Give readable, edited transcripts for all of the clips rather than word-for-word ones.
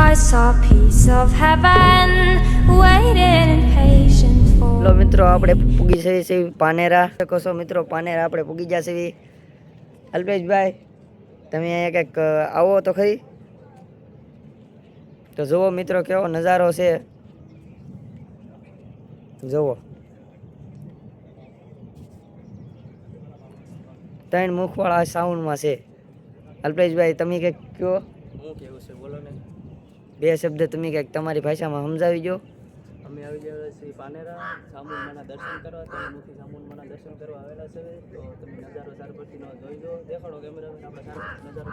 I saw a piece of heaven waiting in patient for. Hello મિત્રો, આપણે પૂગી છે પાનેરા. શકો છો મિત્રો, પાનેરા આપણે પૂગી જશે. અલ્પેશભાઈ, તમે અહીંયા કંઈક આવો તો ખરી. તો જુઓ મિત્રો, કેવો નજારો છે. જુઓ, 3 મુખવાળા સાઉન્ડમાં છે. અલ્પેશભાઈ, તમે કંઈક કહો. હું કેવું છે બોલો ને. 2 શબ્દ તમે કંઈક તમારી ભાષામાં સમજાવી દો. અમે આવી ગયા છીએ પાનેરા ચામુંડમાના દર્શન કરવા, ત્યાંમુખી ચામુંડમાના દર્શન કરવા આવેલા છે. તો તમે નજારો સારપટ્ટીનો જોઈ લો. દેખાડો કેમેરામેન આપણે સારો નજારો.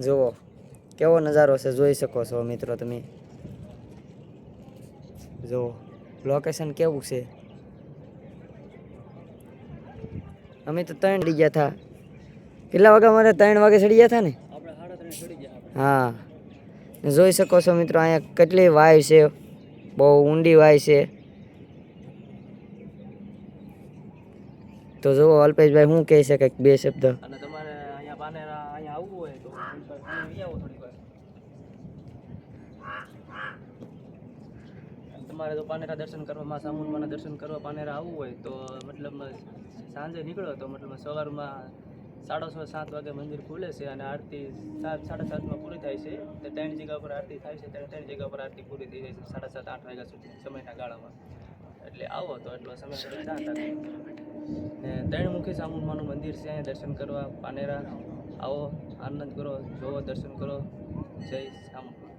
જુઓ કેવો નજારો છે, જોઈ શકો છો મિત્રો તમે. જુઓ લોકેશન કેવું છે. અમે તો 3 ચડી ગયા હતા. કેટલા વાગે? અમારે 3 વાગે ચડી ગયા હતા ને. આપણે 3:30 ચડી ગયા. હા, જોઈ શકો છો મિત્રો, અહીંયા કેટલી વાય છે. બહુ ઊંડી વાય છે. તો જુઓ અલ્પેશભાઈ શું કહે છે, કંઈક 2 શબ્દ. અને તમારે અહીંયા પાનેરા અહીંયા આવવું હોય તો અહીં આવો થોડી વાર. તમારે તો પાનેરા દર્શન કરવામાં, ચામુંડમાના દર્શન કરવા પાનેરા આવવું હોય તો મતલબ સાંજે નીકળો તો મતલબ સવારમાં 6:30-7 વાગે મંદિર ખુલે છે અને આરતી 7-7:30 પૂરી થાય છે. તો 3 જગ્યા પર આરતી થાય છે. 3 જગ્યા પર આરતી પૂરી થઈ જાય છે 7:30-8 વાગ્યા સુધી સમયના ગાળામાં. એટલે આવો તો એટલો સમય ને 3 મુખી ચામુંડમાનું મંદિર છે, અહીંયા દર્શન કરવા પાનેરા આવો, આનંદ કરો, જોવો, દર્શન કરો. જય ચામુંડ.